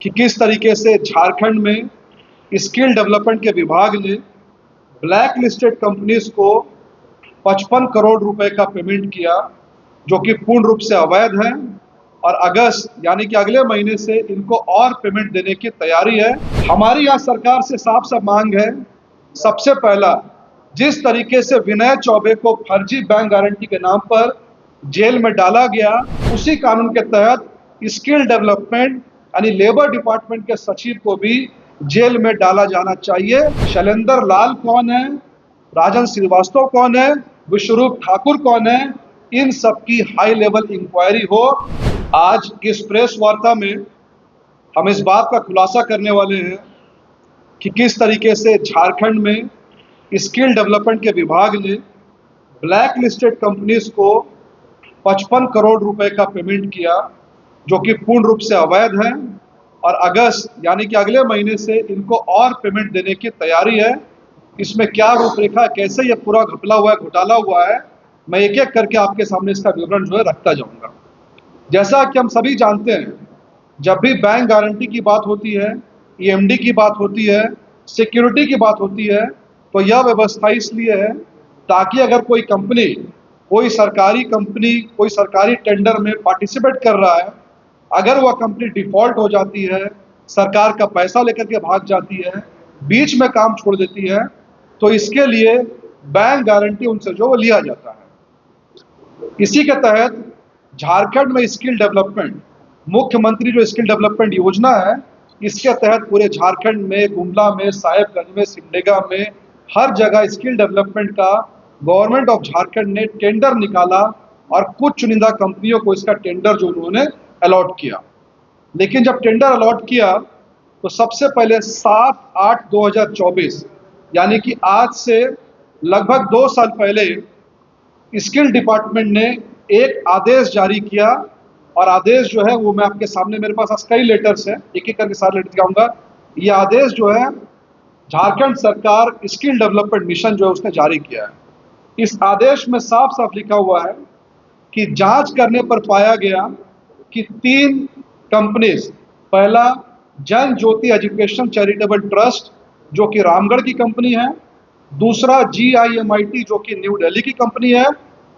कि किस तरीके से झारखंड में स्किल डेवलपमेंट के विभाग ने ब्लैक लिस्टेड कंपनीज को 55 करोड़ रुपए का पेमेंट किया, जो कि पूर्ण रूप से अवैध है। और अगस्त यानी कि अगले महीने से इनको और पेमेंट देने की तैयारी है। हमारी यहाँ सरकार से साफ साफ मांग है, सबसे पहला, जिस तरीके से विनय चौबे को फर्जी बैंक गारंटी के नाम पर जेल में डाला गया, उसी कानून के तहत स्किल डेवलपमेंट यानी लेबर डिपार्टमेंट के सचिव को भी जेल में डाला जाना चाहिए। शैलेंद्र लाल कौन है, राजन श्रीवास्तव कौन है, विश्वरूप ठाकुर कौन है, इन सब की हाई लेवल इंक्वायरी हो। आज इस प्रेस वार्ता में हम इस बात का खुलासा करने वाले हैं कि किस तरीके से झारखंड में स्किल डेवलपमेंट के विभाग ने ब्लैक लिस्टेड कंपनीज को 55 करोड़ रुपए का पेमेंट किया, जो कि पूर्ण रूप से अवैध है। और अगस्त यानी कि अगले महीने से इनको और पेमेंट देने की तैयारी है। इसमें क्या रूपरेखा, कैसे ये पूरा घपला हुआ है, घोटाला हुआ है, मैं एक एक करके आपके सामने इसका विवरण जो है रखता जाऊंगा। जैसा कि हम सभी जानते हैं, जब भी बैंक गारंटी की बात होती है, ईएमडी की बात होती है, सिक्योरिटी की बात होती है, तो यह व्यवस्था इसलिए है ताकि अगर कोई कंपनी, कोई सरकारी कंपनी कोई सरकारी टेंडर में पार्टिसिपेट कर रहा है, अगर वह कंपनी डिफॉल्ट हो जाती है, सरकार का पैसा लेकर के भाग जाती है, बीच में काम छोड़ देती है, तो इसके लिए बैंक गारंटी उनसे जो लिया जाता है। इसी के तहत झारखंड में स्किल डेवलपमेंट, मुख्यमंत्री जो स्किल डेवलपमेंट योजना है, इसके तहत पूरे झारखंड में, गुमला में, साहेबगंज में, सिमडेगा में, हर जगह स्किल डेवलपमेंट का गवर्नमेंट ऑफ झारखंड ने टेंडर निकाला और कुछ चुनिंदा कंपनियों को इसका टेंडर जो उन्होंने अलॉट किया। लेकिन जब टेंडर अलॉट किया तो सबसे पहले 7/8/2024 यानी कि आज से लगभग 2 साल पहले स्किल डिपार्टमेंट ने एक आदेश जारी किया। और आदेश जो है वो मैं आपके सामने, मेरे पास कई लेटर्स हैं, एक एक करके सारे लेटर दिखाऊंगा। ये आदेश जो है झारखंड सरकार स्किल डेवलपमेंट मिशन जो है उसने जारी किया है। इस आदेश में साफ साफ लिखा हुआ है कि जांच करने पर पाया गया कि 3 कंपनीज, पहला जन ज्योति एजुकेशन चैरिटेबल ट्रस्ट जो कि रामगढ़ की कंपनी है, दूसरा GIMIT जो कि न्यू दिल्ली की कंपनी है,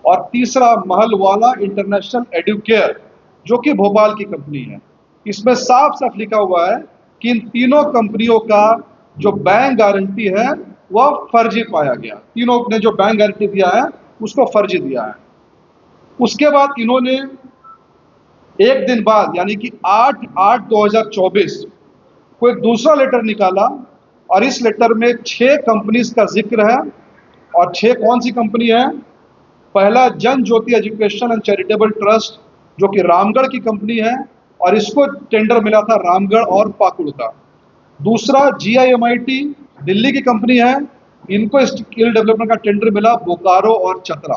और तीसरा महलवाला इंटरनेशनल एडुकेयर जो कि भोपाल की कंपनी है। इसमें साफ साफ लिखा हुआ है कि इन तीनों कंपनियों का जो बैंक गारंटी है वह फर्जी पाया गया। तीनों ने जो बैंक गारंटी दिया है उसको फर्जी दिया है। उसके बाद इन्होंने एक दिन बाद यानी कि 8/8/2024 को एक दूसरा लेटर निकाला, और इस लेटर में 6 कंपनीज का जिक्र है। और 6 कौन सी कंपनी है? पहला जन ज्योति एजुकेशन एंड चैरिटेबल ट्रस्ट जो कि रामगढ़ की कंपनी है, और इसको टेंडर मिला था रामगढ़ और पाकुड़ का। दूसरा GIMIT दिल्ली की कंपनी है, इनको स्किल डेवलपमेंट का टेंडर मिला बोकारो और चतरा।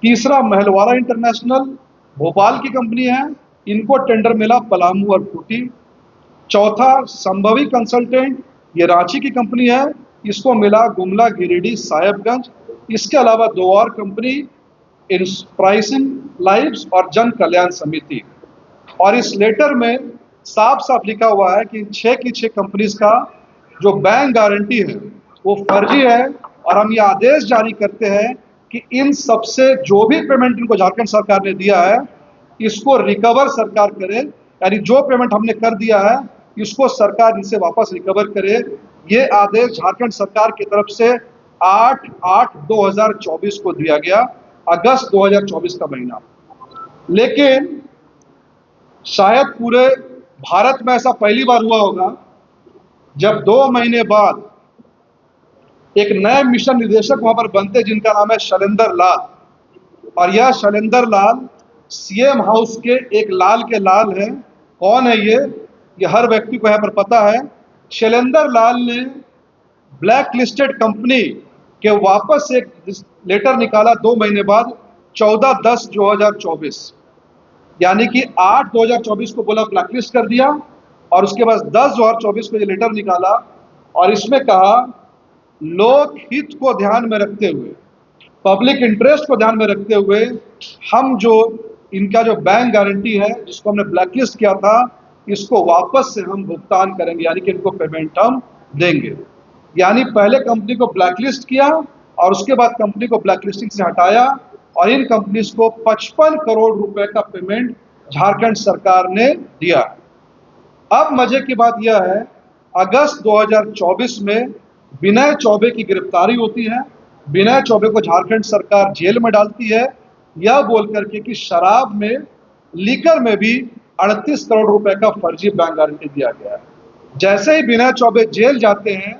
तीसरा महलवाला इंटरनेशनल भोपाल की कंपनी है, इनको टेंडर मिला पलामू और खूंटी। चौथा संभवी कंसल्टेंट, ये रांची की कंपनी है, इसको मिला गुमला, गिरिडीह, साहेबगंज। इसके अलावा 2 और कंपनी, इंस्प्राइसिंग लाइव्स और जन कल्याण समिति। और इस लेटर में साफ साफ लिखा हुआ है कि इन 6 की 6 कंपनीज का जो बैंक गारंटी है वो फर्जी है। और हम ये आदेश जारी करते हैं कि इन सबसे जो भी पेमेंट इनको झारखंड सरकार ने दिया है, इसको रिकवर सरकार करे, यानी जो पेमेंट हमने कर दिया है इसको सरकार इनसे वापस रिकवर करे। ये आदेश झारखंड सरकार की तरफ से 8/8/2024 को दिया गया, अगस्त 2024 का महीना। लेकिन शायद पूरे भारत में ऐसा पहली बार हुआ होगा जब 2 महीने बाद एक नए मिशन निदेशक वहां पर बनते, जिनका नाम है शैलेंद्र लाल। और यह शैलेंद्र लाल CM हाउस के एक लाल के लाल है। कौन है ये हर व्यक्ति को यहाँ पर पता है। शैलेंद्र लाल ने ब्लैक लिस्टेड कंपनी के वापस एक लेटर निकाला 2 महीने बाद, 14/10/2024 यानी कि 8/2024 को बोला ब्लैकलिस्ट कर दिया, और उसके बाद 10/2024 को ये लेटर निकाला, और इसमें कहा लोक हित को ध्यान में रखते हुए, पब्लिक इंटरेस्ट को ध्यान में रखते हुए, हम जो इनका जो बैंक गारंटी है जिसको हमने ब्लैकलिस्ट किया था, इसको वापस से हम भुगतान करेंगे, यानी कि इनको पेमेंट हम देंगे। यानी पहले कंपनी को ब्लैकलिस्ट किया और उसके बाद कंपनी को ब्लैकलिस्टिंग से हटाया और इन कंपनीज को 55 करोड़ रुपए का पेमेंट झारखंड सरकार ने दिया। अब मजे की बात यह है, अगस्त 2024 में विनय चौबे की गिरफ्तारी होती है। विनय चौबे को झारखंड सरकार जेल में डालती है, यह बोल करके कि शराब में, लीकर में भी 38 करोड़ रुपए का फर्जी बैंक गारंटी दिया गया है। जैसे ही विनय चौबे जेल जाते हैं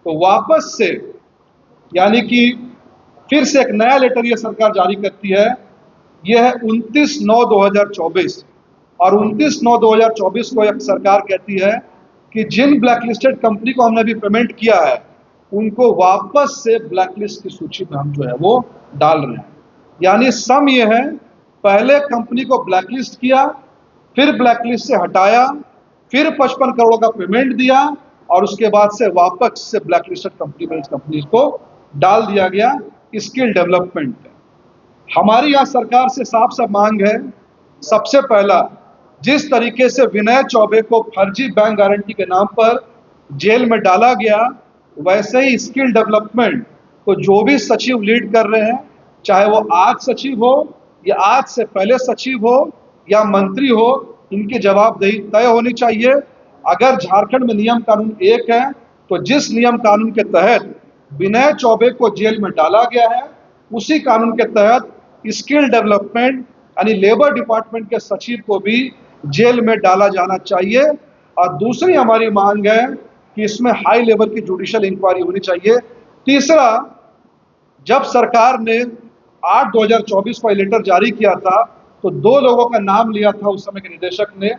तो वापस से, यानी कि फिर से एक नया लेटर यह सरकार जारी करती है। यह है 29/9/2024 और 29/9/2024 को एक सरकार कहती है कि जिन ब्लैकलिस्टेड कंपनी को हमने अभी पेमेंट किया है उनको वापस से ब्लैकलिस्ट की सूची में हम जो है वो डाल रहे हैं। यानी सम यह है, पहले कंपनी को ब्लैकलिस्ट किया, फिर ब्लैकलिस्ट से हटाया, फिर 55 करोड़ का पेमेंट दिया और उसके बाद से वापस से ब्लैकलिस्टेड कंपनी में इस कंपनी को डाल दिया गया। स्किल डेवलपमेंट हमारी यहाँ सरकार से साफ साफ मांग है, सबसे पहला, जिस तरीके से विनय चौबे को फर्जी बैंक गारंटी के नाम पर जेल में डाला गया, वैसे ही स्किल डेवलपमेंट को जो भी सचिव लीड कर रहे हैं, चाहे वो आज सचिव हो या आज से पहले सचिव हो या मंत्री हो, इनकी जवाबदेही तय होनी चाहिए। अगर झारखंड में नियम कानून एक है तो जिस नियम कानून के तहत विनय चौबे को जेल में डाला गया है, उसी कानून के तहत स्किल डेवलपमेंट यानी लेबर डिपार्टमेंट के सचिव को भी जेल में डाला जाना चाहिए। और दूसरी हमारी मांग है कि इसमें हाई लेवल की जुडिशियल इंक्वायरी होनी चाहिए। तीसरा, जब सरकार ने 8/2024 को लेटर जारी किया था तो 2 लोगों का नाम लिया था उस समय के निदेशक ने।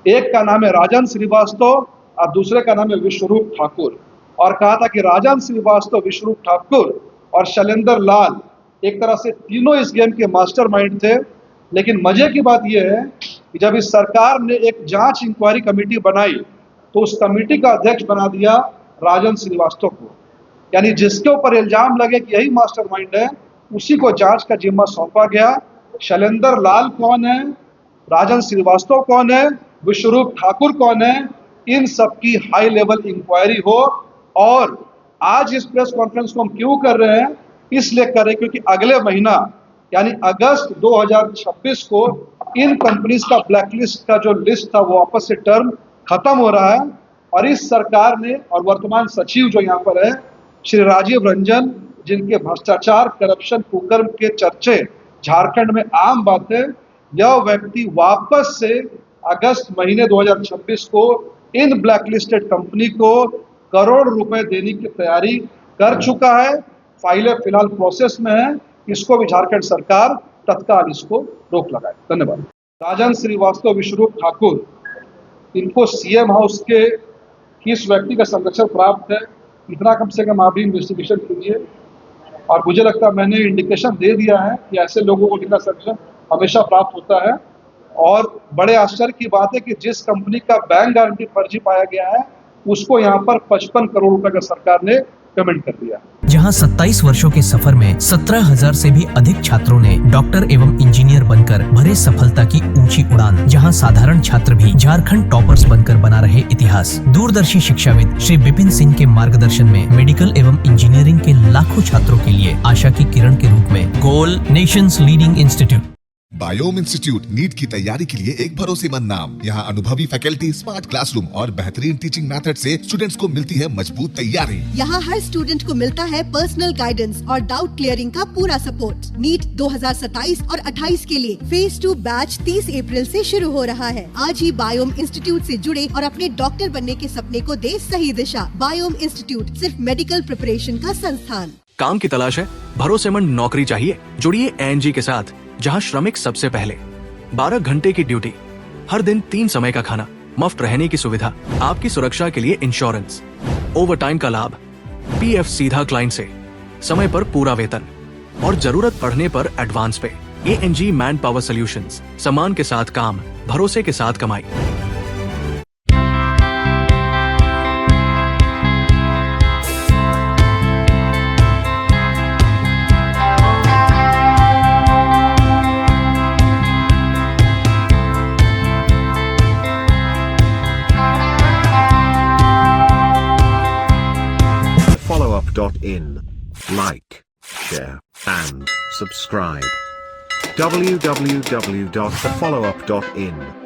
एक का नाम है राजन श्रीवास्तव और दूसरे का नाम है विश्वरूप ठाकुर, और कहा था कि राजन श्रीवास्तव, विश्वरूप ठाकुर और शैलेंद्र लाल एक तरह से तीनों इस गेम के मास्टरमाइंड थे। लेकिन मजे की बात यह है कि जब इस सरकार ने एक जांच इंक्वायरी कमेटी बनाई तो उस कमेटी का अध्यक्ष बना दिया राजन श्रीवास्तव को, यानी जिसके ऊपर इल्जाम लगे कि यही मास्टरमाइंड है उसी को जांच का जिम्मा सौंपा गया। शैलेंद्र लाल कौन है, राजन श्रीवास्तव कौन है, विश्वरूप ठाकुर कौन है, इन सबकी हाई लेवल इंक्वायरी हो। और आज इस प्रेस कॉन्फ्रेंस को हम क्यों कर रहे हैं, इसलिए कर रहे हैं क्योंकि अगले महीना यानी अगस्त 2026 को इन कंपनीज का ब्लैकलिस्ट का जो लिस्ट था वो वापस से टर्म खत्म हो रहा है। और इस सरकार ने, और वर्तमान सचिव जो यहाँ पर है श्री राजीव रंजन, जिनके भ्रष्टाचार, करप्शन, कुकर्म के चर्चे झारखंड में आम बात है, यह व्यक्ति वापस से अगस्त महीने 2026 को इन ब्लैकलिस्टेड कंपनी को करोड़ रुपए देने की तैयारी कर चुका है। फाइलें फिलहाल प्रोसेस में है, इसको भी झारखंड सरकार तत्काल इसको रोक लगाए। धन्यवाद। राजन श्रीवास्तव, विश्वरूप ठाकुर, इनको सीएम हाउस के किस व्यक्ति का संरक्षण प्राप्त है, इतना कम से कम आप भी इन्वेस्टिगेशन कीजिए। और मुझे लगता है मैंने इंडिकेशन दे दिया है कि ऐसे लोगों को इनका संरक्षण हमेशा प्राप्त होता है। और बड़े आश्चर्य की बात है कि जिस कंपनी का बैंक गारंटी फर्जी पाया गया है उसको यहाँ पर 55 करोड़ रुपए का सरकार ने पेमेंट कर दिया। जहां 27 वर्षों के सफर में 17,000 से भी अधिक छात्रों ने डॉक्टर एवं इंजीनियर बनकर भरे सफलता की ऊंची उड़ान, जहां साधारण छात्र भी झारखंड टॉपर्स बनकर बना रहे इतिहास। दूरदर्शी शिक्षाविद श्री विपिन सिंह के मार्गदर्शन में मेडिकल एवं इंजीनियरिंग के लाखों छात्रों के लिए आशा की किरण के रूप में goal nations leading institute. Biome institute NEET की तैयारी के लिए एक भरोसेमंद नाम। यहाँ अनुभवी फैकल्टी, स्मार्ट क्लासरूम और बेहतरीन टीचिंग मेथड से स्टूडेंट्स को मिलती है मजबूत तैयारी। यहाँ हर स्टूडेंट को मिलता है पर्सनल गाइडेंस और डाउट क्लियरिंग का पूरा सपोर्ट। नीट 2027 और 28 के लिए फेज 2 बैच 30 अप्रैल से शुरू हो रहा है। आज ही बायोम इंस्टीट्यूट से जुड़े और अपने डॉक्टर बनने के सपने को दे सही दिशा। बायोम इंस्टीट्यूट सिर्फ मेडिकल प्रिपरेशन का संस्थान। काम की तलाश है, भरोसेमंद नौकरी चाहिए, जुड़िए एनजी के साथ, जहां श्रमिक सबसे पहले। 12 घंटे की ड्यूटी, हर दिन 3 समय का खाना, मुफ्त रहने की सुविधा, आपकी सुरक्षा के लिए इंश्योरेंस, ओवर टाइम का लाभ, पीएफ सीधा क्लाइंट से, समय पर पूरा वेतन और जरूरत पड़ने पर एडवांस पे। एएनजी मैन पावर सॉल्यूशंस, सम्मान के साथ काम, भरोसे के साथ कमाई। thefollowup.in. Like, share, and subscribe. www.thefollowup.in